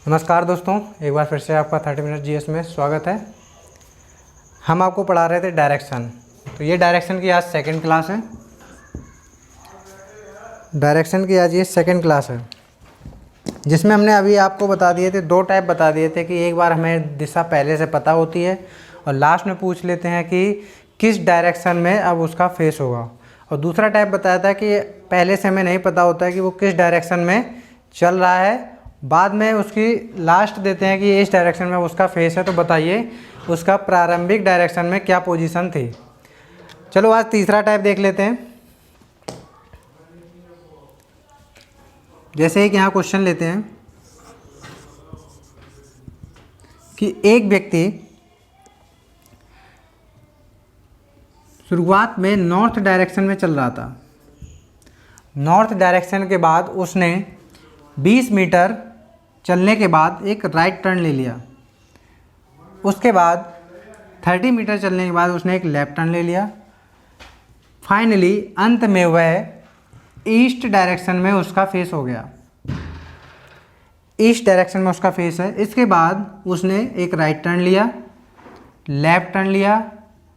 नमस्कार दोस्तों, एक बार फिर से आपका 30 मिनट जीएस में स्वागत है। हम आपको पढ़ा रहे थे डायरेक्शन। तो ये डायरेक्शन की आज सेकंड क्लास है। डायरेक्शन की आज ये सेकंड क्लास है, जिसमें हमने अभी आपको बता दिए थे, दो टाइप बता दिए थे कि एक बार हमें दिशा पहले से पता होती है और लास्ट में पूछ लेते हैं कि किस डायरेक्शन में अब उसका फेस होगा। और दूसरा टाइप बताया था कि पहले से हमें नहीं पता होता है कि वो किस डायरेक्शन में चल रहा है, बाद में उसकी लास्ट देते हैं कि इस डायरेक्शन में उसका फेस है। तो बताइए उसका प्रारंभिक डायरेक्शन में क्या पोजीशन थी। चलो आज तीसरा टाइप देख लेते हैं। जैसे एक यहाँ क्वेश्चन लेते हैं कि एक व्यक्ति शुरुआत में नॉर्थ डायरेक्शन में चल रहा था। नॉर्थ डायरेक्शन के बाद उसने 20 मीटर चलने के बाद एक राइट टर्न ले लिया। उसके बाद 30 मीटर चलने के बाद उसने एक लेफ्ट टर्न ले लिया। फाइनली अंत में वह ईस्ट डायरेक्शन में उसका फेस हो गया। ईस्ट डायरेक्शन में उसका फेस है। इसके बाद उसने एक राइट टर्न लिया, लेफ्ट टर्न लिया,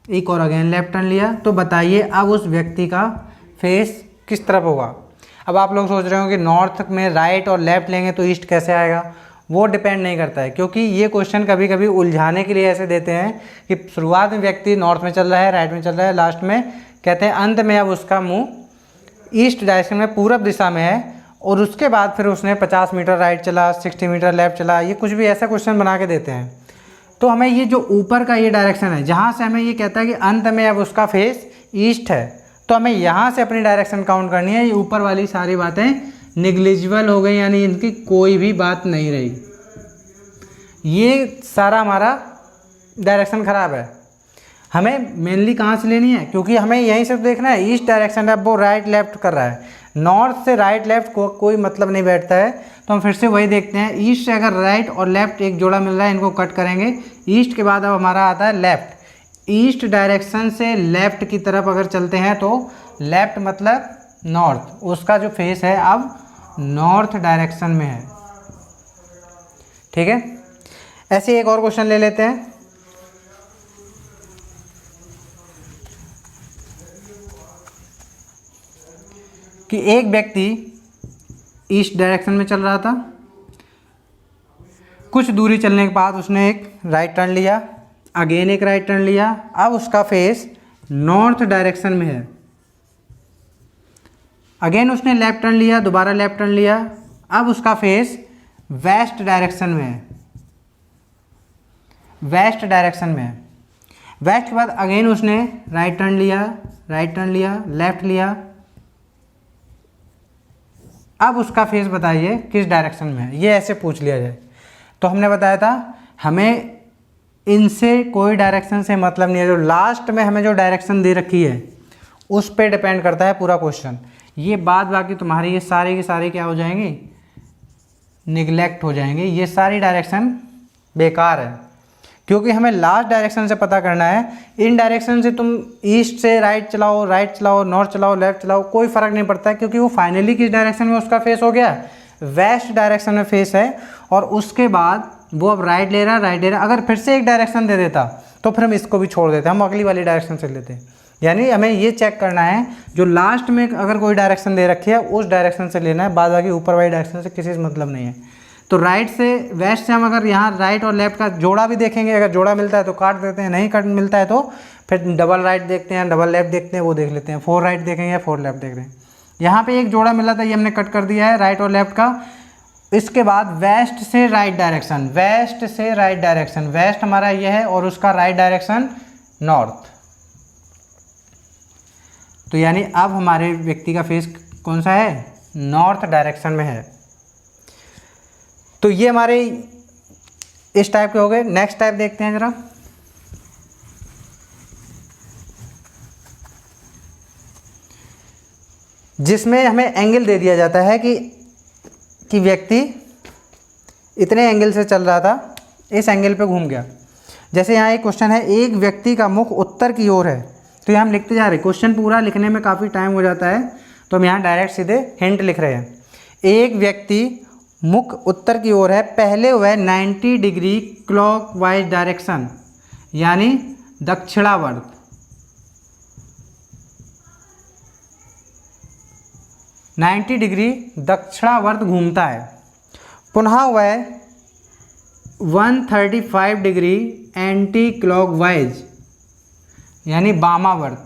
एक और अगेन लेफ्ट टर्न लिया। तो बताइए अब उस व्यक्ति का फेस किस तरफ होगा। अब आप लोग सोच रहे हो कि नॉर्थ में राइट और लेफ्ट लेंगे तो ईस्ट कैसे आएगा। वो डिपेंड नहीं करता है, क्योंकि ये क्वेश्चन कभी कभी उलझाने के लिए ऐसे देते हैं कि शुरुआत में व्यक्ति नॉर्थ में चल रहा है, राइट में चल रहा है, लास्ट में कहते हैं अंत में अब उसका मुंह ईस्ट डायरेक्शन में पूरब दिशा में है। और उसके बाद फिर उसने 50 मीटर राइट चला, 60 मीटर लेफ्ट चला। ये कुछ भी ऐसा क्वेश्चन बना के देते हैं। तो हमें ये जो ऊपर का ये डायरेक्शन है, जहाँ से हमें ये कहता है कि अंत में अब उसका फेस ईस्ट है, तो हमें यहाँ से अपनी डायरेक्शन काउंट करनी है। ये ऊपर वाली सारी बातें निग्लिजिबल हो गई, यानी इनकी कोई भी बात नहीं रही। ये सारा हमारा डायरेक्शन ख़राब है। हमें मेनली कहाँ से लेनी है, क्योंकि हमें यहीं से देखना है ईस्ट डायरेक्शन है, वो राइट लेफ्ट कर रहा है। नॉर्थ से राइट लेफ्ट को कोई मतलब नहीं बैठता है। तो हम फिर से वही देखते हैं, ईस्ट से अगर राइट और लेफ्ट एक जोड़ा मिल रहा है, इनको कट करेंगे। ईस्ट के बाद अब हमारा आता है लेफ्ट। ईस्ट डायरेक्शन से लेफ्ट की तरफ अगर चलते हैं तो लेफ्ट मतलब नॉर्थ, उसका जो फेस है अब नॉर्थ डायरेक्शन में है। ठीक है, ऐसे एक और क्वेश्चन ले लेते हैं। कि एक व्यक्ति ईस्ट डायरेक्शन में चल रहा था। कुछ दूरी चलने के बाद उसने एक राइट टर्न लिया, अगेन एक राइट टर्न लिया। अब उसका फेस नॉर्थ डायरेक्शन में है। अगेन उसने लेफ्ट टर्न लिया, दोबारा लेफ्ट टर्न लिया। अब उसका फेस वेस्ट डायरेक्शन में है। वेस्ट डायरेक्शन में है। वेस्ट के बाद अगेन उसने राइट टर्न लिया, राइट टर्न लिया, लेफ्ट लिया। अब उसका फेस बताइए किस डायरेक्शन में है। ये ऐसे पूछ लिया जाए तो हमने बताया था हमें इनसे कोई डायरेक्शन से मतलब नहीं है। जो लास्ट में हमें जो डायरेक्शन दे रखी है उस पर डिपेंड करता है पूरा क्वेश्चन। ये बाद बाकी तुम्हारी ये सारी की सारी क्या हो जाएंगी, निगलेक्ट हो जाएंगे। ये सारी डायरेक्शन बेकार है, क्योंकि हमें लास्ट डायरेक्शन से पता करना है। इन डायरेक्शन से तुम ईस्ट से राइट चलाओ, राइट चलाओ, नॉर्थ चलाओ, लेफ्ट चलाओ, कोई फ़र्क नहीं पड़ता है, क्योंकि वो फाइनली किस डायरेक्शन में उसका फेस हो गया, वेस्ट डायरेक्शन में फेस है। और उसके बाद वो अब राइट ले रहा है, राइट ले रहा है। अगर फिर से एक डायरेक्शन दे देता तो फिर हम इसको भी छोड़ देते, हम अगली वाली डायरेक्शन से लेते। यानी हमें ये चेक करना है जो लास्ट में अगर कोई डायरेक्शन दे रखी है उस डायरेक्शन से लेना है, बाद बाकी ऊपर वाली डायरेक्शन से किसी से मतलब नहीं है। तो राइट से वेस्ट से हम अगर यहाँ राइट और लेफ्ट का जोड़ा भी देखेंगे, अगर जोड़ा मिलता है तो काट देते हैं, नहीं काट मिलता है तो फिर डबल राइट देखते हैं, डबल लेफ्ट देखते हैं, वो देख लेते हैं। 4 राइट देखेंगे या 4 लेफ्ट देख रहे हैं। यहाँ पे एक जोड़ा मिला था, ये हमने कट कर दिया है राइट और लेफ्ट का। इसके बाद वेस्ट से राइट डायरेक्शन, वेस्ट से राइट डायरेक्शन, वेस्ट हमारा ये है और उसका राइट डायरेक्शन नॉर्थ। तो यानी अब हमारे व्यक्ति का फेस कौन सा है, नॉर्थ डायरेक्शन में है। तो ये हमारे इस टाइप के हो गए। नेक्स्ट टाइप देखते हैं जरा। जिसमें हमें एंगल दे दिया जाता है कि व्यक्ति इतने एंगल से चल रहा था, इस एंगल पे घूम गया। जैसे यहाँ एक क्वेश्चन है, एक व्यक्ति का मुख उत्तर की ओर है। तो यहाँ हम लिखते जा रहे हैं, क्वेश्चन पूरा लिखने में काफ़ी टाइम हो जाता है, तो हम यहाँ डायरेक्ट सीधे हिंट लिख रहे हैं। एक व्यक्ति मुख उत्तर की ओर है, पहले वह 90 डिग्री क्लॉकवाइज डायरेक्शन यानी दक्षिणावर्त 90 डिग्री दक्षिणावर्त घूमता है। पुनः वह 135 डिग्री एंटी क्लॉकवाइज यानी वामावर्त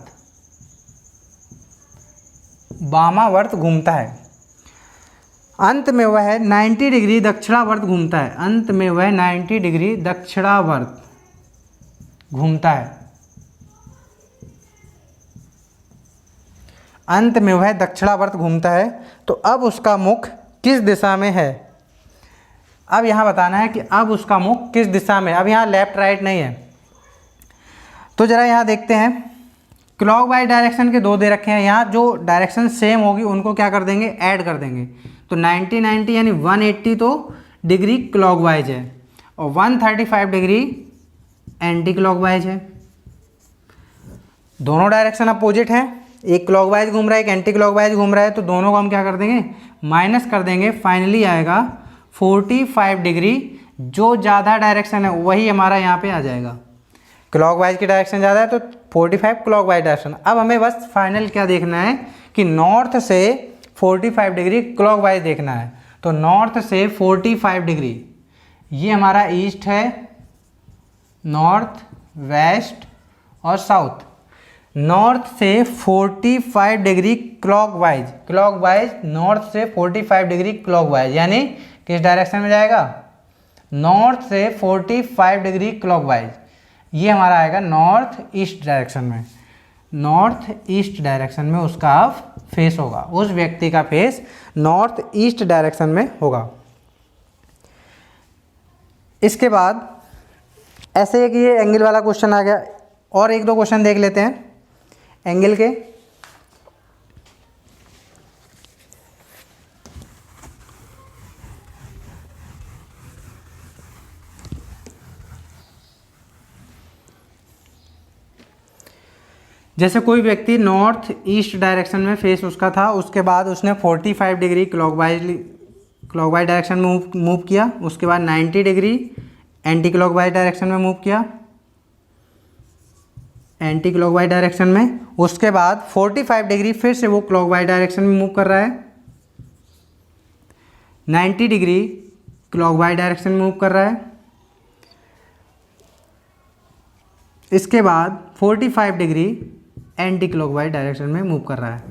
घूमता है। अंत में वह 90 डिग्री दक्षिणावर्त घूमता है। अंत में वह 90 डिग्री दक्षिणावर्त घूमता है। अंत में वह दक्षिणावर्त घूमता है। तो अब उसका मुख किस दिशा में है? अब यहाँ बताना है कि अब उसका मुख किस दिशा में। अब यहाँ लेफ्ट राइट नहीं है, तो जरा यहाँ देखते हैं। क्लॉकवाइज डायरेक्शन के दो दे रखे हैं, यहाँ जो डायरेक्शन सेम होगी उनको क्या कर देंगे, ऐड कर देंगे। तो 90 यानी 180 तो डिग्री क्लॉकवाइज है और 135 डिग्री एंटी क्लॉकवाइज है। दोनों डायरेक्शन अपोजिट हैं, एक क्लॉकवाइज घूम रहा है, एक एंटी क्लॉकवाइज घूम रहा है, तो दोनों को हम क्या कर देंगे, माइनस कर देंगे। फाइनली आएगा 45 डिग्री। जो ज़्यादा डायरेक्शन है वही हमारा यहाँ पे आ जाएगा। क्लॉकवाइज की डायरेक्शन ज़्यादा है तो 45 क्लॉकवाइज डायरेक्शन। अब हमें बस फाइनल क्या देखना है कि नॉर्थ से 45 डिग्री क्लॉकवाइज देखना है। तो नॉर्थ से 45 डिग्री, ये हमारा ईस्ट है, नॉर्थ, वेस्ट और साउथ। नॉर्थ से 45 डिग्री क्लॉकवाइज, नॉर्थ से 45 डिग्री क्लॉकवाइज यानी किस डायरेक्शन में जाएगा, नॉर्थ से 45 डिग्री क्लॉकवाइज। ये हमारा आएगा नॉर्थ ईस्ट डायरेक्शन में। नॉर्थ ईस्ट डायरेक्शन में उसका फेस होगा, उस व्यक्ति का फेस नॉर्थ ईस्ट डायरेक्शन में होगा। इसके बाद ऐसे एक ये एंगल वाला क्वेश्चन आ गया, और एक दो क्वेश्चन देख लेते हैं एंगल के। जैसे कोई व्यक्ति नॉर्थ ईस्ट डायरेक्शन में फेस उसका था, उसके बाद उसने 45 डिग्री क्लॉकवाइज डायरेक्शन में मूव किया, उसके बाद 90 डिग्री एंटी क्लॉकवाइज डायरेक्शन में मूव किया, एंटी क्लॉकवाइज डायरेक्शन में। उसके बाद 45 डिग्री फिर से वो क्लॉकवाइज डायरेक्शन में मूव कर रहा है, 90 डिग्री क्लॉकवाइज डायरेक्शन में मूव कर रहा है। इसके बाद 45 डिग्री एंटी क्लॉकवाइज डायरेक्शन में मूव कर रहा है।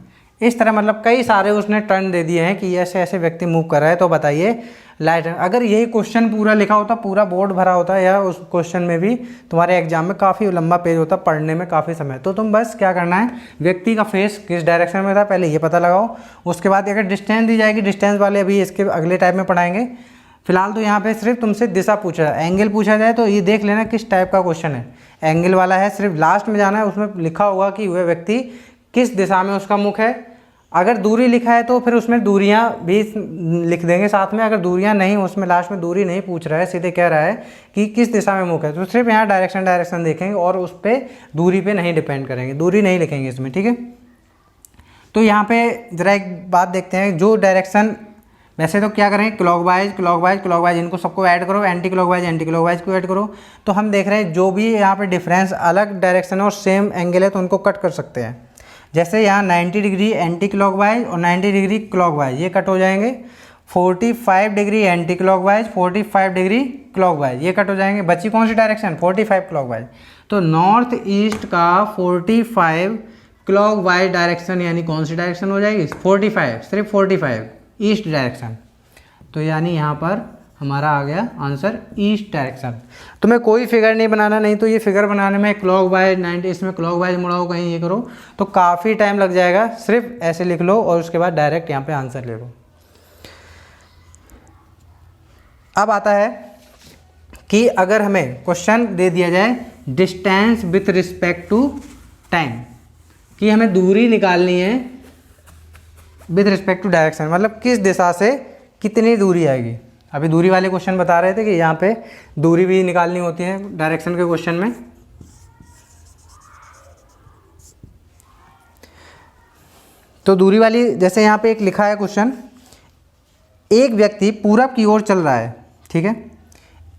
इस तरह मतलब कई सारे उसने टर्न दे दिए हैं कि ऐसे ऐसे व्यक्ति मूव कर रहा है। तो बताइए लाइट, अगर यही क्वेश्चन पूरा लिखा होता, पूरा बोर्ड भरा होता, या उस क्वेश्चन में भी तुम्हारे एग्जाम में काफ़ी लंबा पेज होता, पढ़ने में काफ़ी समय, तो तुम बस क्या करना है, व्यक्ति का फेस किस डायरेक्शन में था पहले ये पता लगाओ। उसके बाद अगर डिस्टेंस दी जाएगी, डिस्टेंस वाले अभी इसके अगले टाइप में पढ़ाएंगे। फिलहाल तो यहाँ पे सिर्फ तुमसे दिशा पूछा है। एंगल पूछा जाए तो ये देख लेना किस टाइप का क्वेश्चन है। एंगल वाला है, सिर्फ लास्ट में जाना है, उसमें लिखा होगा कि वह व्यक्ति किस दिशा में उसका मुख है। अगर दूरी लिखा है तो फिर उसमें दूरियां भी लिख देंगे साथ में। अगर दूरियां नहीं, उसमें लास्ट में दूरी नहीं पूछ रहा है, सीधे कह रहा है कि किस दिशा में मुख है, तो सिर्फ यहाँ डायरेक्शन देखेंगे और उस पर दूरी पे नहीं डिपेंड करेंगे, दूरी नहीं लिखेंगे इसमें, ठीक है। तो यहाँ पे ज़रा एक बात देखते हैं, जो डायरेक्शन वैसे तो क्या करेंगे, क्लॉकवाइज इनको सबको ऐड करो, एंटी क्लॉकवाइज को ऐड करो। तो हम देख रहे हैं जो भी यहाँ पे डिफरेंस अलग डायरेक्शन है और सेम एंगल है तो उनको कट कर सकते हैं। जैसे यहाँ 90 डिग्री एंटी क्लॉकवाइज और 90 डिग्री क्लॉकवाइज, ये कट हो जाएंगे। 45 degree anti clockwise, 45 degree clockwise, ये कट हो जाएंगे। बची कौन सी डायरेक्शन, 45 क्लॉकवाइज। तो नॉर्थ ईस्ट का 45 क्लॉकवाइज डायरेक्शन यानी कौन सी डायरेक्शन हो जाएगी, 45, सिर्फ 45 ईस्ट डायरेक्शन। तो यानी यहाँ पर हमारा आ गया आंसर ईस्ट डायरेक्शन। तुम्हें कोई फिगर नहीं बनाना, नहीं तो ये फिगर बनाने में क्लॉकवाइज 90, इसमें क्लॉकवाइज मुड़ाओ कहीं ये करो तो काफ़ी टाइम लग जाएगा। सिर्फ ऐसे लिख लो और उसके बाद डायरेक्ट यहाँ पे आंसर ले लो। अब आता है कि अगर हमें क्वेश्चन दे दिया जाए distance with respect to time, कि हमें दूरी निकालनी है विथ रिस्पेक्ट टू डायरेक्शन, मतलब किस दिशा से कितनी दूरी आएगी। अभी दूरी वाले क्वेश्चन बता रहे थे कि यहाँ पे दूरी भी निकालनी होती है डायरेक्शन के क्वेश्चन में। तो दूरी वाली, जैसे यहाँ पे एक लिखा है क्वेश्चन, एक व्यक्ति पूरब की ओर चल रहा है, ठीक है,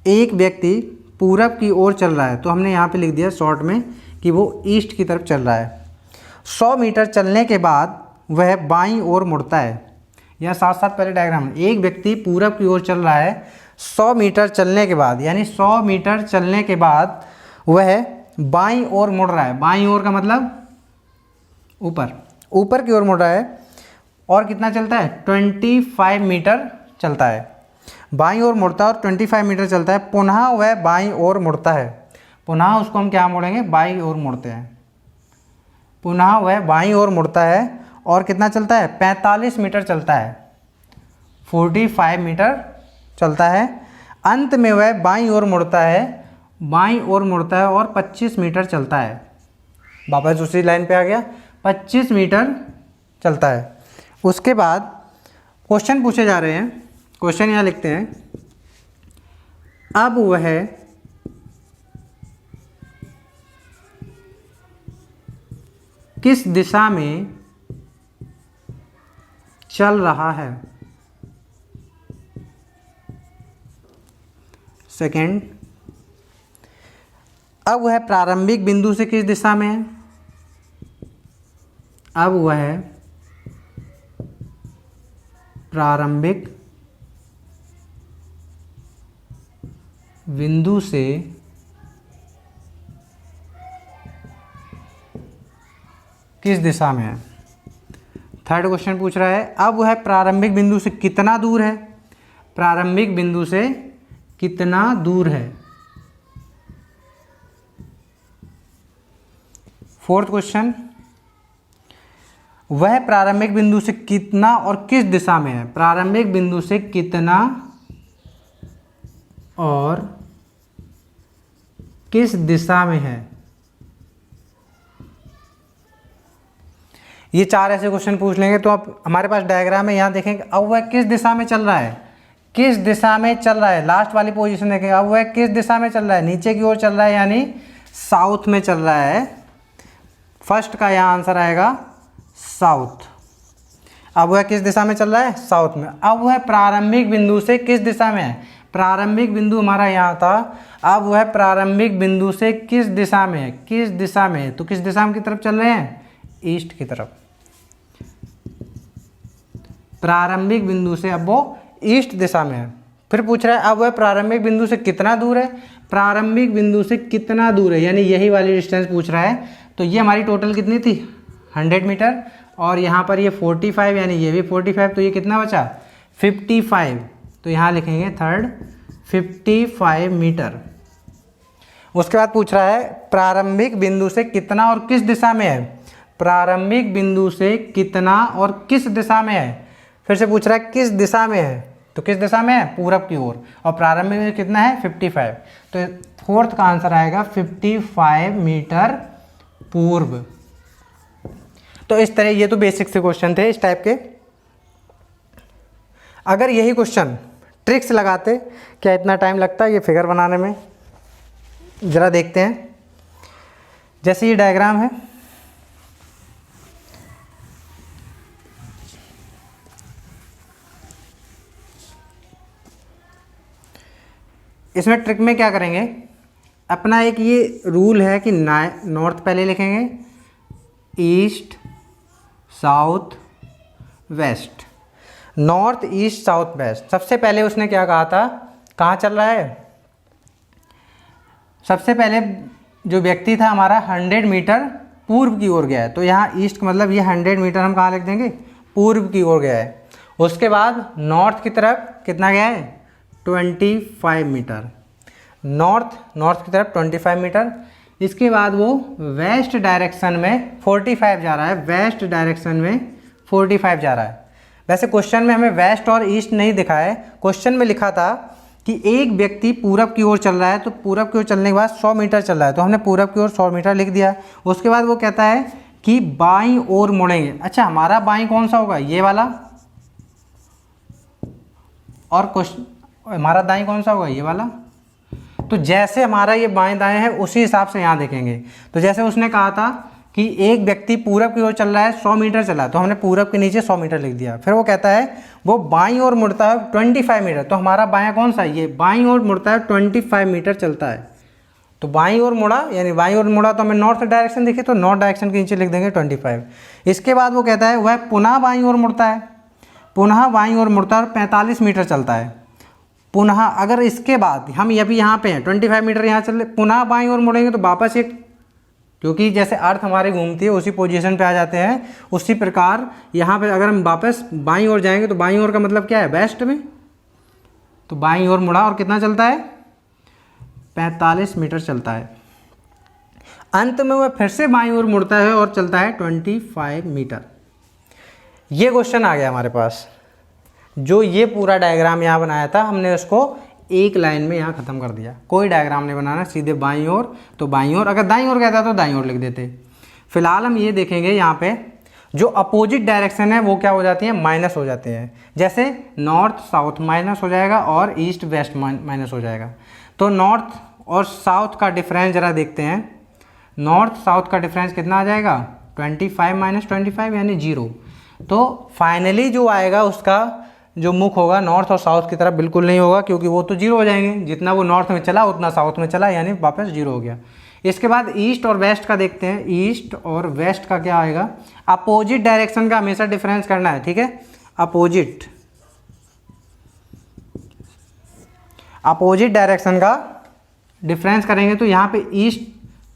एक व्यक्ति पूरब की ओर चल रहा है, तो हमने यहाँ पे लिख दिया शॉर्ट में कि वो ईस्ट की तरफ चल रहा है। 100 मीटर चलने के बाद वह बाईं ओर मुड़ता है। यहाँ साथ साथ पहले डायग्राम, एक व्यक्ति पूरब की ओर चल रहा है, 100 मीटर चलने के बाद, यानी 100 मीटर चलने के बाद वह बाईं ओर मुड़ रहा है। बाईं ओर का मतलब ऊपर, ऊपर की ओर मुड़ रहा है। और कितना चलता है? 25 मीटर चलता है। बाईं ओर मुड़ता है और 25 मीटर चलता है। पुनः वह बाईं ओर मुड़ता है। पुनः उसको हम क्या मोड़ेंगे? बाईं ओर मुड़ते हैं। पुनः वह बाईं ओर मुड़ता है और कितना चलता है? 45 मीटर चलता है, 45 मीटर चलता है। अंत में वह बाईं ओर मुड़ता है, बाईं ओर मुड़ता है और 25 मीटर चलता है। वापस दूसरी लाइन पे आ गया, 25 मीटर चलता है। उसके बाद क्वेश्चन पूछे जा रहे हैं। क्वेश्चन यहाँ लिखते हैं, अब वह किस दिशा में चल रहा है? सेकंड, अब वह प्रारंभिक बिंदु से किस दिशा में है? अब वह प्रारंभिक बिंदु से किस दिशा में है? थर्ड क्वेश्चन पूछ रहा है, अब वह प्रारंभिक बिंदु से कितना दूर है? प्रारंभिक बिंदु से कितना दूर है? फोर्थ क्वेश्चन, वह प्रारंभिक बिंदु से कितना और किस दिशा में है? प्रारंभिक बिंदु से कितना और किस दिशा में है? ये चार ऐसे क्वेश्चन पूछ लेंगे। तो अब हमारे पास डायग्राम है, यहाँ देखेंगे अब वह किस दिशा में चल रहा है, किस दिशा में चल रहा है। लास्ट वाली पोजीशन देखेंगे, अब वह किस दिशा में चल रहा है, नीचे की ओर चल रहा है, यानी साउथ में चल रहा है। फर्स्ट का यहाँ आंसर आएगा साउथ। अब वह किस दिशा में चल रहा है? साउथ में। अब वह प्रारंभिक बिंदु से किस दिशा में है? प्रारंभिक बिंदु हमारा यहाँ था, अब वह प्रारंभिक बिंदु से किस दिशा में है? किस दिशा में है? तो किस दिशा की तरफ चल रहे हैं? ईस्ट की तरफ। प्रारंभिक बिंदु से अब वो ईस्ट दिशा में है। फिर पूछ रहा है, अब वह प्रारंभिक बिंदु से कितना दूर है? प्रारंभिक बिंदु से कितना दूर है, यानी यही वाली डिस्टेंस पूछ रहा है। तो ये हमारी टोटल कितनी थी? 100 मीटर, और यहाँ पर ये 45, यानी ये भी 45, तो ये कितना बचा? 55। तो यहाँ लिखेंगे थर्ड 55 मीटर। उसके बाद पूछ रहा है, प्रारंभिक बिंदु से कितना और किस दिशा में है? प्रारंभिक बिंदु से कितना और किस दिशा में है? फिर से पूछ रहा है किस दिशा में है, तो किस दिशा में है? पूरब की ओर। और प्रारंभिक में कितना है? 55। तो फोर्थ का आंसर आएगा 55 मीटर पूर्व। तो इस तरह, ये तो बेसिक से क्वेश्चन थे इस टाइप के। अगर यही क्वेश्चन ट्रिक्स लगाते, क्या इतना टाइम लगता है ये फिगर बनाने में? ज़रा देखते हैं। जैसे ये डायग्राम है, इसमें ट्रिक में क्या करेंगे, अपना एक ये रूल है कि नॉर्थ पहले लिखेंगे, east south west, north east south west. सबसे पहले उसने क्या कहा था, कहाँ चल रहा है? सबसे पहले जो व्यक्ति था हमारा 100 मीटर पूर्व की ओर गया है। तो यहाँ ईस्ट का मतलब ये 100 मीटर हम कहाँ लिख देंगे? पूर्व की ओर गया है। उसके बाद नॉर्थ की तरफ कितना गया है? 25 मीटर। नॉर्थ की तरफ 25 मीटर। इसके बाद वो वेस्ट डायरेक्शन में 45 जा रहा है। वेस्ट डायरेक्शन में 45 जा रहा है। वैसे क्वेश्चन में हमें वेस्ट और ईस्ट नहीं दिखा है। क्वेश्चन में लिखा था कि एक व्यक्ति पूरब की ओर चल रहा है, तो पूरब की ओर चलने के बाद 100 मीटर चल रहा है, तो हमने पूरब की ओर 100 मीटर लिख दिया। उसके बाद वो कहता है कि बाईं ओर मुड़ेंगे। अच्छा, हमारा बाईं कौन सा होगा? ये वाला। और क्वेश्चन हमारा दाएं कौन सा होगा? ये वाला। तो जैसे हमारा ये बाएं दाएं है उसी हिसाब से यहाँ देखेंगे। तो जैसे उसने कहा था कि एक व्यक्ति पूरब की ओर चल रहा है, 100 मीटर चला, तो हमने पूरब के नीचे 100 मीटर लिख दिया। फिर वो कहता है वो बाईं ओर मुड़ता है 25 मीटर, तो हमारा बायां कौन सा है, ये बाईं ओर मुड़ता है 25 मीटर चलता है। तो बाईं ओर मुड़ा, यानी बाईं ओर मुड़ा तो हमें नॉर्थ डायरेक्शन दिखे, तो नॉर्थ डायरेक्शन के नीचे लिख देंगे 25। इसके बाद वो कहता है वह पुनः बाईं ओर मुड़ता है, पुनः बाईं ओर मुड़ता है और 45 मीटर चलता है। पुनः अगर इसके बाद हम अभी यहाँ पे हैं 25 मीटर यहाँ चल रहे, पुनः बाईं ओर मुड़ेंगे तो वापस एक, क्योंकि जैसे अर्थ हमारी घूमती है उसी पोजीशन पे आ जाते हैं, उसी प्रकार यहाँ पे अगर हम वापस बाईं ओर जाएंगे तो बाईं ओर का मतलब क्या है, वेस्ट में। तो बाईं ओर मुड़ा और कितना चलता है, 45 मीटर चलता है। अंत में वह फिर से बाईं ओर मुड़ता है और चलता है 25 मीटर। ये क्वेश्चन आ गया हमारे पास। जो ये पूरा डायग्राम यहाँ बनाया था हमने उसको एक लाइन में यहाँ ख़त्म कर दिया, कोई डायग्राम नहीं बनाना, सीधे बाईं ओर तो बाईं ओर, अगर दाईं ओर कहता तो दाईं ओर लिख देते। फिलहाल हम ये देखेंगे यहाँ पे जो अपोजिट डायरेक्शन है वो क्या हो जाती है, माइनस हो जाते हैं। जैसे नॉर्थ साउथ माइनस हो जाएगा और ईस्ट वेस्ट माइनस हो जाएगा। तो नॉर्थ और साउथ का डिफरेंस ज़रा देखते हैं। नॉर्थ साउथ का डिफरेंस कितना आ जाएगा, 25 माइनस 25 यानी 0। तो फाइनली जो आएगा उसका जो मुख होगा नॉर्थ और साउथ की तरफ बिल्कुल नहीं होगा, क्योंकि वो तो 0 हो जाएंगे, जितना वो नॉर्थ में चला उतना साउथ में चला, यानी वापस 0 हो गया। इसके बाद ईस्ट और वेस्ट का देखते हैं। ईस्ट और वेस्ट का क्या आएगा, अपोजिट डायरेक्शन का हमेशा डिफरेंस करना है, ठीक है। अपोजिट डायरेक्शन का डिफरेंस करेंगे तो यहाँ पे ईस्ट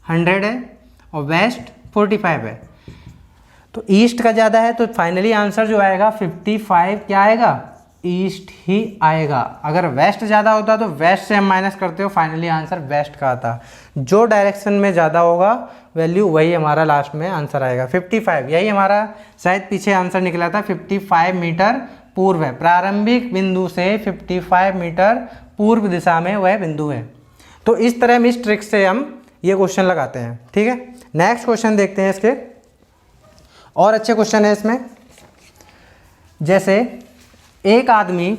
100 है और वेस्ट 45 है, तो ईस्ट का ज़्यादा है, तो फाइनली आंसर जो आएगा 55 क्या आएगा, ईस्ट ही आएगा। अगर वेस्ट ज़्यादा होता तो वेस्ट से हम माइनस करते हो, फाइनली आंसर वेस्ट का आता। जो डायरेक्शन में ज़्यादा होगा वैल्यू वही हमारा लास्ट में आंसर आएगा 55। यही हमारा शायद पीछे आंसर निकला था, 55 मीटर पूर्व है, प्रारंभिक बिंदु से 55 मीटर पूर्व दिशा में वह बिंदु है। तो इस तरह हम इस ट्रिक से हम ये क्वेश्चन लगाते हैं, ठीक है। नेक्स्ट क्वेश्चन देखते हैं इसके, और अच्छे क्वेश्चन है इसमें। जैसे एक आदमी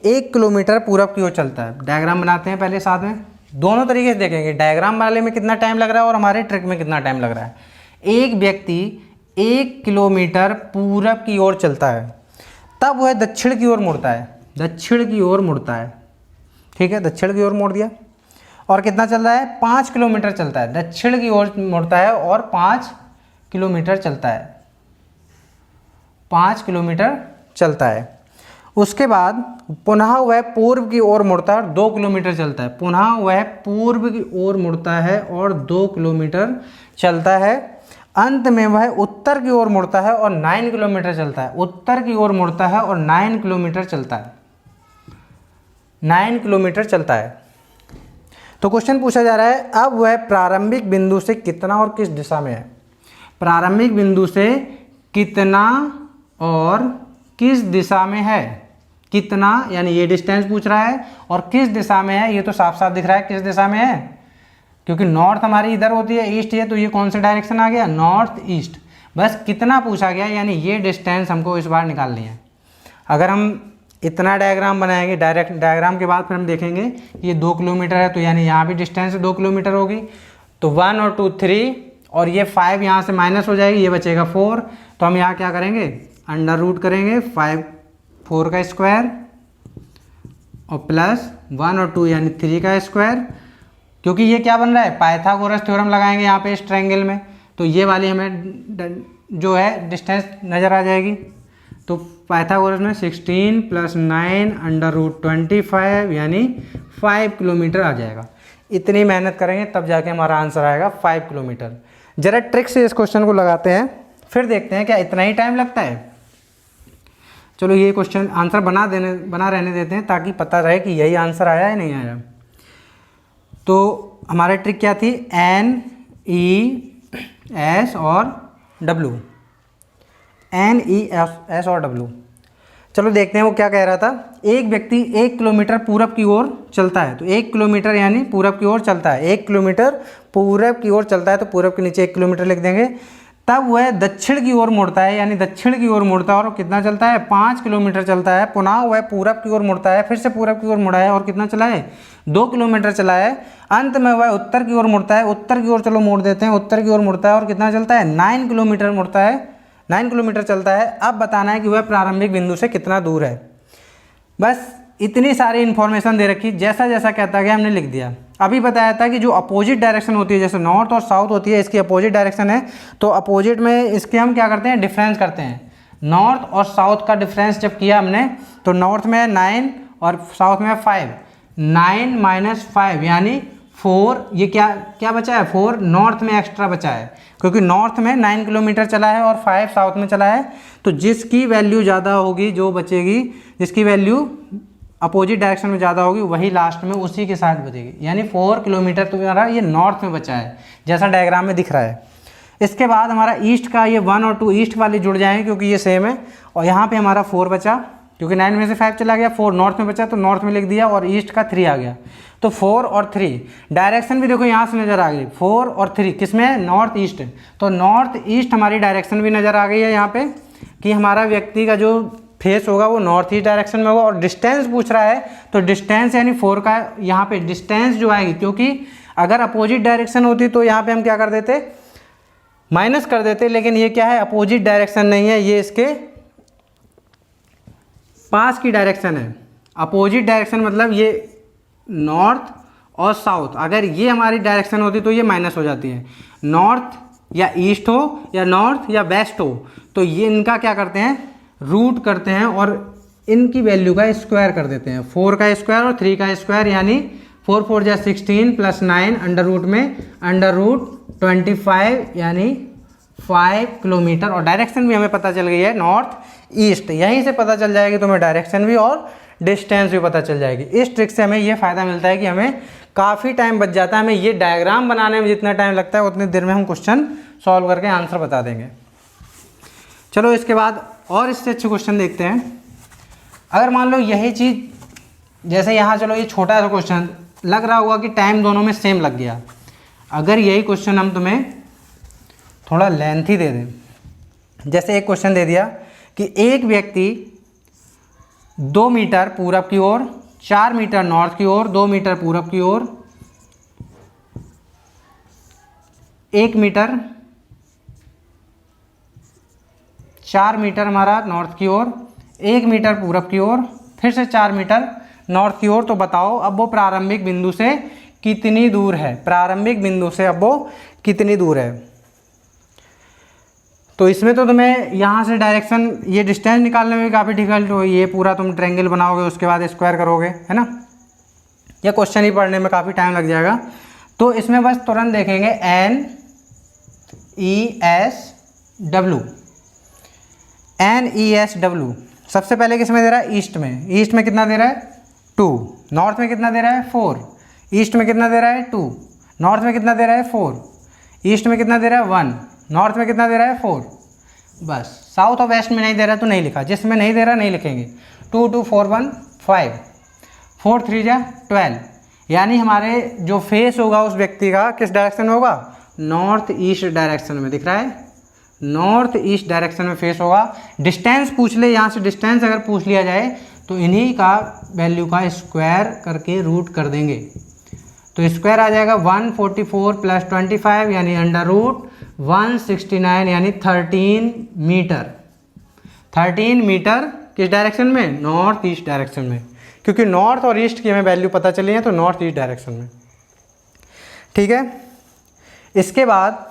एक किलोमीटर पूरब की ओर चलता है। डायग्राम बनाते हैं पहले साथ में, दोनों तरीके से देखेंगे, डायग्राम वाले में कितना टाइम लग रहा है और हमारे ट्रिक में कितना टाइम लग रहा है। एक व्यक्ति 1 किलोमीटर पूरब की ओर चलता है, तब वह दक्षिण की ओर मुड़ता है, दक्षिण की ओर मुड़ता है, ठीक है, दक्षिण की ओर मोड़ दिया। और कितना चल रहा है, 5 किलोमीटर चलता है, दक्षिण की ओर मुड़ता है और 5 किलोमीटर चलता है, 5 किलोमीटर चलता है। उसके बाद पुनः वह पूर्व की ओर मुड़ता है और 2 किलोमीटर चलता है, पुनः वह पूर्व की ओर मुड़ता है और 2 किलोमीटर चलता है। अंत में वह उत्तर की ओर मुड़ता है और 9 किलोमीटर चलता है, उत्तर की ओर मुड़ता है और 9 किलोमीटर चलता है, 9 किलोमीटर चलता है। तो क्वेश्चन पूछा जा रहा है अब वह प्रारंभिक बिंदु से कितना और किस दिशा में है, प्रारंभिक बिंदु से कितना और किस दिशा में है, कितना यानी ये डिस्टेंस पूछ रहा है, और किस दिशा में है ये तो साफ साफ दिख रहा है किस दिशा में है, क्योंकि नॉर्थ हमारी इधर होती है, ईस्ट है, तो ये कौन सा डायरेक्शन आ गया, नॉर्थ ईस्ट। बस कितना पूछा गया, यानी ये डिस्टेंस हमको इस बार निकालनी है। अगर हम इतना डायग्राम बनाएंगे, डायरेक्ट डायग्राम के बाद फिर हम देखेंगे ये 2 किलोमीटर है, तो यानी यहाँ भी डिस्टेंस 2 किलोमीटर होगी, तो 1 और 2 3, और ये 5 यहाँ से माइनस हो जाएगी, ये बचेगा 4। तो हम यहाँ क्या करेंगे, अंडर रूट करेंगे 4 का स्क्वायर और प्लस 1 और 2 यानी 3 का स्क्वायर, क्योंकि ये क्या बन रहा है, पाइथागोरस थ्योरम लगाएंगे यहाँ पे इस ट्रायंगल में, तो ये वाली हमें जो है डिस्टेंस नज़र आ जाएगी। तो पाइथागोरस में 16 + 9 अंडर रूट 25 यानी 5 किलोमीटर आ जाएगा। इतनी मेहनत करेंगे तब जाके हमारा आंसर आएगा 5 किलोमीटर। ज़रा ट्रिक से इस क्वेश्चन को लगाते हैं, फिर देखते हैं क्या इतना ही टाइम लगता है। चलो ये क्वेश्चन आंसर बना रहने देते हैं ताकि पता रहे कि यही आंसर आया है नहीं आया। तो हमारी ट्रिक क्या थी, N E S और W, N E S और W। चलो देखते हैं वो क्या कह रहा था। एक व्यक्ति 1 किलोमीटर पूरब की ओर चलता है, तो 1 किलोमीटर यानी पूरब की ओर चलता है, 1 किलोमीटर पूरब की ओर चलता है, तो पूरब के नीचे 1 किलोमीटर लिख देंगे। तब वह दक्षिण की ओर मुड़ता है, यानी दक्षिण की ओर मुड़ता है और कितना चलता है 5 किलोमीटर चलता है। पुनः वह पूरब की ओर मुड़ता है, फिर से पूरब की ओर मुड़ा है और कितना चला है 2 किलोमीटर चला है। अंत में वह उत्तर की ओर मुड़ता है, उत्तर की ओर चलो मोड़ देते हैं, उत्तर की ओर मुड़ता है और कितना चलता है 9 किलोमीटर मुड़ता है, 9 किलोमीटर चलता है। अब बताना है कि वह प्रारंभिक बिंदु से कितना दूर है। बस इतनी सारी इन्फॉर्मेशन दे रखी, जैसा जैसा कहता गया हमने लिख दिया। अभी बताया था कि जो अपोजिट डायरेक्शन होती है, जैसे नॉर्थ और साउथ होती है, इसकी अपोजिट डायरेक्शन है, तो अपोजिट में इसके हम क्या करते हैं डिफरेंस करते हैं। नॉर्थ और साउथ का डिफरेंस जब किया हमने तो नॉर्थ में है 9 और साउथ में है 5, 9 - 5 यानी 4, ये क्या क्या बचा है 4 नॉर्थ में एक्स्ट्रा बचा है, क्योंकि नॉर्थ में 9 किलोमीटर चला है और 5 साउथ में चला है। तो जिसकी वैल्यू ज़्यादा होगी, जो बचेगी, जिसकी वैल्यू अपोजिट डायरेक्शन में ज़्यादा होगी, वही लास्ट में उसी के साथ बचेगी। यानी 4 किलोमीटर तुम्हारा ये नॉर्थ में बचा है, जैसा डायग्राम में दिख रहा है। इसके बाद हमारा ईस्ट का ये 1 और 2 ईस्ट वाले जुड़ जाएंगे क्योंकि ये सेम है, और यहाँ पे हमारा 4 बचा, क्योंकि 9 में से 5 चला गया, 4 नॉर्थ में बचा तो नॉर्थ में लिख दिया, और ईस्ट का 3 आ गया। तो 4 और 3 डायरेक्शन भी देखो यहाँ से नज़र आ गई, 4 और 3 किसमें नॉर्थ ईस्ट, तो नॉर्थ ईस्ट हमारी डायरेक्शन भी नज़र आ गई है यहाँ पे कि हमारा व्यक्ति का जो फेस होगा वो नॉर्थ ईस्ट डायरेक्शन में होगा। और डिस्टेंस पूछ रहा है तो डिस्टेंस यानी 4 का यहाँ पे डिस्टेंस जो आएगी, क्योंकि अगर अपोजिट डायरेक्शन होती तो यहाँ पे हम क्या कर देते माइनस कर देते, लेकिन ये क्या है अपोजिट डायरेक्शन नहीं है, ये इसके पास की डायरेक्शन है। अपोजिट डायरेक्शन मतलब ये नॉर्थ और साउथ, अगर ये हमारी डायरेक्शन होती तो ये माइनस हो जाती है। नॉर्थ या ईस्ट हो या नॉर्थ या वेस्ट हो तो ये इनका क्या करते हैं रूट करते हैं और इनकी वैल्यू का स्क्वायर कर देते हैं, 4 का स्क्वायर और 3 का स्क्वायर, यानी 4 4 जा 16 + 9 अंडर रूट में अंडर रूट 25 यानी 5 किलोमीटर। और डायरेक्शन भी हमें पता चल गई है नॉर्थ ईस्ट, यहीं से पता चल जाएगी तुम्हें डायरेक्शन भी और डिस्टेंस भी पता चल जाएगी। इस ट्रिक से हमें ये फ़ायदा मिलता है कि हमें काफ़ी टाइम बच जाता है, हमें ये डायग्राम बनाने में जितना टाइम लगता है उतनी देर में हम क्वेश्चन सॉल्व करके आंसर बता देंगे। चलो इसके बाद और इससे अच्छे क्वेश्चन देखते हैं। अगर मान लो यही चीज़ जैसे यहाँ, चलो ये छोटा सा क्वेश्चन लग रहा होगा कि टाइम दोनों में सेम लग गया, अगर यही क्वेश्चन हम तुम्हें थोड़ा लेंथी दे दें, जैसे एक क्वेश्चन दे दिया कि एक व्यक्ति 2 मीटर पूरब की ओर, 4 मीटर नॉर्थ की ओर, 2 मीटर पूरब की ओर, 1 मीटर 4 मीटर हमारा नॉर्थ की ओर, 1 मीटर पूरब की ओर, फिर से 4 मीटर नॉर्थ की ओर। तो बताओ अब वो प्रारंभिक बिंदु से कितनी दूर है, प्रारंभिक बिंदु से अब वो कितनी दूर है। तो इसमें तो तुम्हें यहाँ से डायरेक्शन ये डिस्टेंस निकालने में काफ़ी डिफिकल्ट हो, ये पूरा तुम ट्रायंगल बनाओगे उसके बाद स्क्वायर करोगे, है ना, यह क्वेश्चन ही पढ़ने में काफ़ी टाइम लग जाएगा। तो इसमें बस तुरंत देखेंगे NESW, सबसे पहले किस में दे रहा है ईस्ट में, ईस्ट में कितना दे रहा है 2, नॉर्थ में कितना दे रहा है 4, ईस्ट में कितना दे रहा है 2, नॉर्थ में कितना दे रहा है 4, ईस्ट में कितना दे रहा है 1, नॉर्थ में कितना दे रहा है 4। बस साउथ और वेस्ट में नहीं दे रहा तो नहीं लिखा, जिसमें नहीं दे रहा नहीं लिखेंगे। 2 2 4 1 5, 4 3 जा 12, यानी हमारे जो फेस होगा उस व्यक्ति का किस डायरेक्शन में होगा नॉर्थ ईस्ट डायरेक्शन में, दिख रहा है नॉर्थ ईस्ट डायरेक्शन में फेस होगा। डिस्टेंस पूछ ले, यहाँ से डिस्टेंस अगर पूछ लिया जाए तो इन्हीं का वैल्यू का स्क्वायर करके रूट कर देंगे, तो स्क्वायर आ जाएगा 144 + 25 यानी अंडर रूट 169 यानी 13 मीटर। 13 मीटर किस डायरेक्शन में नॉर्थ ईस्ट डायरेक्शन में, क्योंकि नॉर्थ और ईस्ट की हमें वैल्यू पता चली है तो नॉर्थ ईस्ट डायरेक्शन में। ठीक है, इसके बाद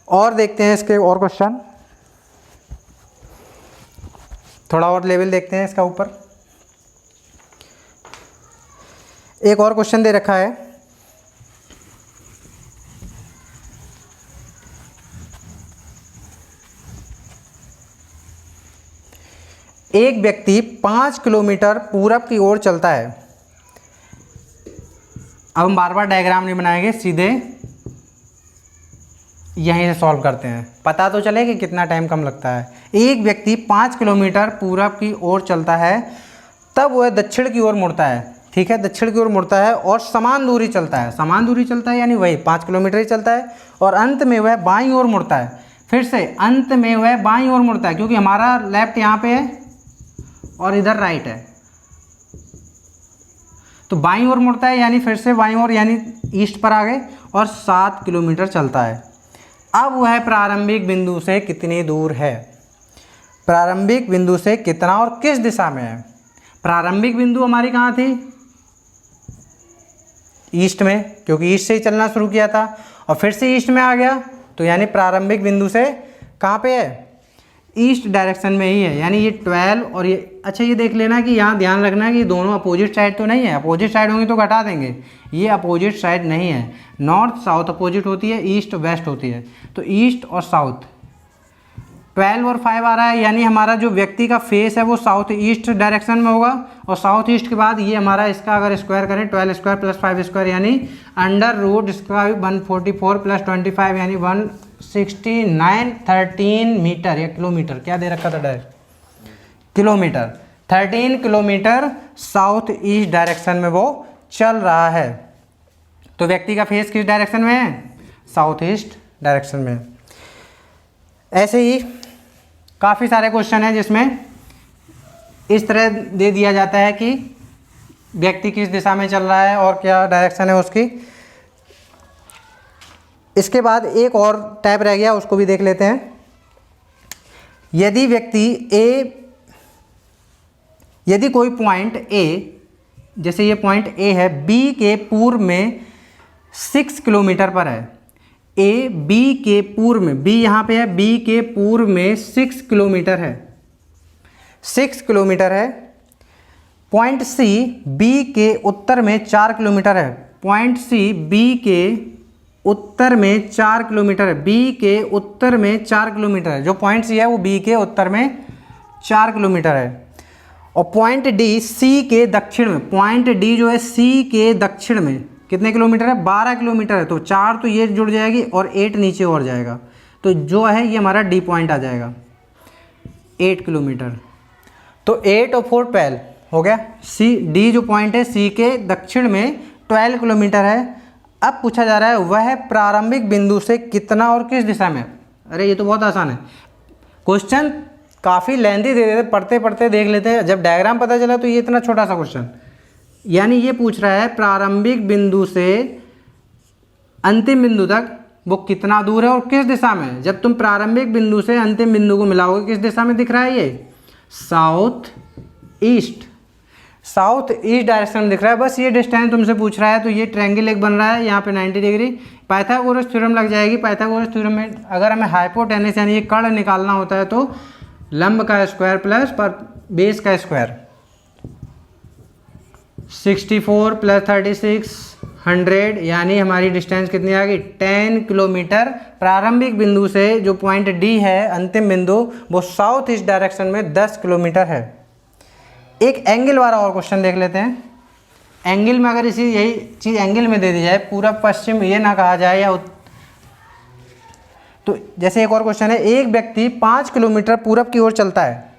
और देखते हैं इसके और क्वेश्चन, थोड़ा और लेवल देखते हैं इसका ऊपर। एक और क्वेश्चन दे रखा है, एक व्यक्ति 5 किलोमीटर पूरब की ओर चलता है। अब हम बार बार डायग्राम नहीं बनाएंगे, सीधे यहीं से सॉल्व करते हैं, पता तो चले कि कितना टाइम कम लगता है। एक व्यक्ति 5 किलोमीटर पूरब की ओर चलता है, तब वह दक्षिण की ओर मुड़ता है। ठीक है, दक्षिण की ओर मुड़ता है और समान दूरी चलता है, समान दूरी चलता है यानी वही 5 किलोमीटर ही चलता है, और अंत में वह बाईं ओर मुड़ता है। फिर से अंत में वह बाईं ओर मुड़ता है, क्योंकि हमारा लेफ्ट यहाँ पे है और इधर राइट है, तो बाईं ओर मुड़ता है, यानी फिर से बाईं ओर यानी ईस्ट पर आ गए और 7 किलोमीटर चलता है। अब वह प्रारंभिक बिंदु से कितनी दूर है, प्रारंभिक बिंदु से कितना और किस दिशा में है। प्रारंभिक बिंदु हमारी कहाँ थी, ईस्ट में, क्योंकि ईस्ट से ही चलना शुरू किया था और फिर से ईस्ट में आ गया, तो यानी प्रारंभिक बिंदु से कहाँ पे है, ईस्ट डायरेक्शन में ही है। यानी ये 12 और ये, अच्छा ये देख लेना कि यहाँ ध्यान रखना है कि दोनों अपोजिट साइड तो नहीं है, अपोजिट साइड होंगी तो घटा देंगे, ये अपोजिट साइड नहीं है। नॉर्थ साउथ अपोजिट होती है, ईस्ट वेस्ट होती है, तो ईस्ट और साउथ 12 और 5 आ रहा है, यानी हमारा जो व्यक्ति का फेस है वो साउथ ईस्ट डायरेक्शन में होगा और साउथ ईस्ट के बाद ये हमारा इसका अगर स्क्वायर करें 12 स्क्वायर प्लस 5 स्क्वायर यानी अंडर रूट इसका 144 प्लस 25 यानी 169 13 मीटर या किलोमीटर, क्या दे रखा था direct kilometre, 13 kilometre south east direction में वो चल रहा है। तो व्यक्ति का फेस किस डायरेक्शन में है, साउथ ईस्ट डायरेक्शन में। ऐसे ही काफ़ी सारे क्वेश्चन हैं जिसमें इस तरह दे दिया जाता है कि व्यक्ति किस दिशा में चल रहा है और क्या डायरेक्शन है उसकी। इसके बाद एक और टाइप रह गया, उसको भी देख लेते हैं। यदि कोई पॉइंट ए, जैसे ये पॉइंट ए है, बी के पूर्व में 6 किलोमीटर पर है, ए बी के पूर्व में, बी यहाँ पे है, बी के पूर्व में 6 किलोमीटर है, 6 किलोमीटर है। पॉइंट सी बी के उत्तर में 4 किलोमीटर है, पॉइंट सी बी के उत्तर में 4 किलोमीटर है, बी के उत्तर में 4 किलोमीटर है, जो पॉइंट सी है वो बी के उत्तर में 4 किलोमीटर है। और पॉइंट डी सी के दक्षिण में, पॉइंट डी जो है सी के दक्षिण में कितने किलोमीटर है, 12 किलोमीटर है, तो 4 तो ये जुड़ जाएगी और 8 नीचे और जाएगा, तो जो है ये हमारा डी पॉइंट आ जाएगा 8 किलोमीटर। तो 8 और 4 12 हो गया। सी डी जो पॉइंट है सी के दक्षिण में 12 किलोमीटर है। अब पूछा जा रहा है वह प्रारंभिक बिंदु से कितना और किस दिशा में। अरे ये तो बहुत आसान है, क्वेश्चन काफ़ी लेंथी दे देते, पढ़ते पढ़ते देख लेते हैं, जब डायग्राम पता चला तो ये इतना छोटा सा क्वेश्चन। यानी ये पूछ रहा है प्रारंभिक बिंदु से अंतिम बिंदु तक वो कितना दूर है और किस दिशा में। जब तुम प्रारंभिक बिंदु से अंतिम बिंदु को मिलाओगे किस दिशा में दिख रहा है, ये south east, south east direction में दिख रहा है। बस ये डिस्टेंस तुमसे पूछ रहा है, तो ये ट्रायंगल एक बन रहा है यहाँ पे 90 डिग्री। पाइथागोरस थ्योरम लग जाएगी। पाइथागोरस थ्योरम में अगर हमें हाइपोटेनस यानी ये कर्ण निकालना होता है तो लंब का स्क्वायर प्लस पर बेस का स्क्वायर, 64 प्लस 36 100, यानी हमारी डिस्टेंस कितनी आ गई 10 किलोमीटर। प्रारंभिक बिंदु से जो पॉइंट डी है अंतिम बिंदु वो साउथ ईस्ट डायरेक्शन में 10 किलोमीटर है। एक एंगल वाला और क्वेश्चन देख लेते हैं। एंगल में अगर इसी यही चीज़ एंगल में दे दी जाए, पूरब पश्चिम ये ना कहा जाए या तो जैसे एक और क्वेश्चन है, एक व्यक्ति 5 किलोमीटर पूरब की ओर चलता है,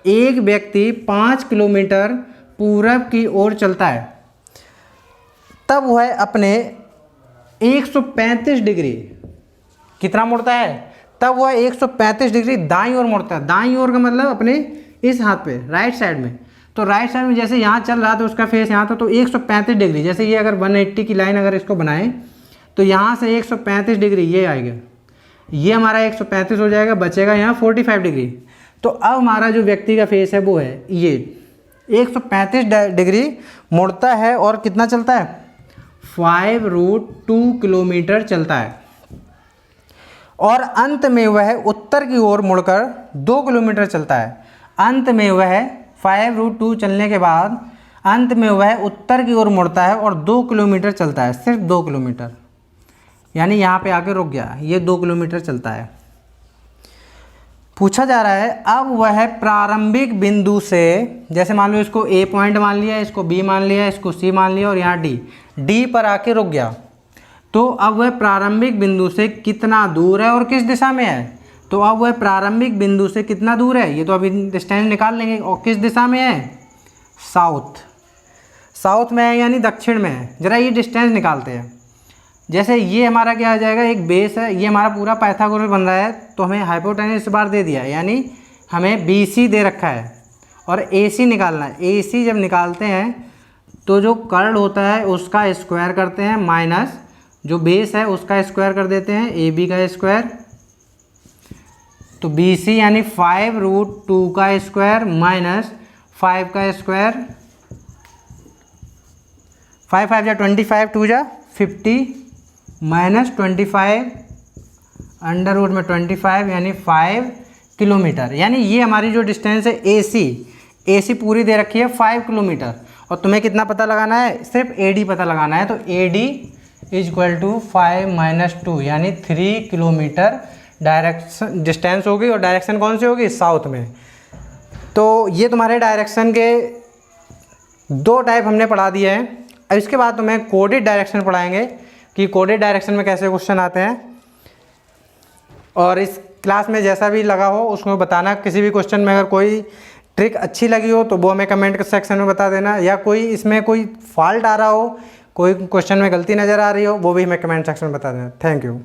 एक व्यक्ति 5 किलोमीटर पूरब की ओर चलता है, तब वह अपने 135 डिग्री कितना मुड़ता है, तब वह 135 डिग्री दाईं ओर मुड़ता है। दाईं ओर का मतलब अपने इस हाथ पे राइट साइड में। तो राइट साइड में जैसे यहाँ चल रहा था उसका फेस यहाँ था, तो 135 डिग्री, जैसे ये अगर 180 की लाइन अगर इसको बनाएं तो यहाँ से 135 डिग्री ये आएगा, ये हमारा 135 हो जाएगा, बचेगा यहाँ 45 डिग्री। तो अब हमारा जो व्यक्ति का फेस है वो है ये 135 डिग्री मुड़ता है और कितना चलता है 5√2 किलोमीटर चलता है। और अंत में वह उत्तर की ओर मुड़कर 2 किलोमीटर चलता है। अंत में वह 5√2 चलने के बाद अंत में वह उत्तर की ओर मुड़ता है और 2 किलोमीटर चलता है, सिर्फ 2 किलोमीटर, यानी यहाँ पे आके रुक गया, ये 2 किलोमीटर चलता है। पूछा जा रहा है अब वह प्रारंभिक बिंदु से, जैसे मान लो इसको ए पॉइंट मान लिया, इसको बी मान लिया, इसको सी मान लिया और यहाँ डी पर आके रुक गया, तो अब वह प्रारंभिक बिंदु से कितना दूर है और किस दिशा में है। तो अब वह प्रारंभिक बिंदु से कितना दूर है, ये तो अभी डिस्टेंस निकाल लेंगे, और किस दिशा में है साउथ, साउथ में है यानी दक्षिण में है। जरा ये डिस्टेंस निकालते हैं। जैसे ये हमारा क्या आ जाएगा, एक बेस है, ये हमारा पूरा पाइथागोरस बन रहा है, तो हमें हाइपोटेनस इस बार दे दिया, यानी हमें BC दे रखा है और AC निकालना है। AC जब निकालते हैं तो जो कर्ल होता है उसका स्क्वायर करते हैं, माइनस जो बेस है उसका स्क्वायर कर देते हैं, AB का स्क्वायर। तो BC यानी 5√2 का स्क्वायर माइनस 5 का स्क्वायर, 5 5 जा 25, 2 जा 50 माइनस 25 अंडर रूट में 25 यानी 5 किलोमीटर। यानी ये हमारी जो डिस्टेंस है AC पूरी दे रखी है 5 किलोमीटर। और तुम्हें कितना पता लगाना है, सिर्फ AD पता लगाना है। तो AD = 5 - 2 यानी 3 किलोमीटर डायरेक्शन डिस्टेंस होगी। और डायरेक्शन कौन सी होगी, साउथ में। तो ये तुम्हारे डायरेक्शन के 2 टाइप हमने पढ़ा दिए हैं। अब इसके बाद तुम्हें कोडेड डायरेक्शन पढ़ाएंगे कि कोडेड डायरेक्शन में कैसे क्वेश्चन आते हैं। और इस क्लास में जैसा भी लगा हो उसको बताना। किसी भी क्वेश्चन में अगर कोई ट्रिक अच्छी लगी हो तो वो हमें कमेंट सेक्शन में बता देना, या कोई इसमें कोई फॉल्ट आ रहा हो, कोई क्वेश्चन में गलती नज़र आ रही हो, वो भी हमें कमेंट सेक्शन में बता देना। Thank you.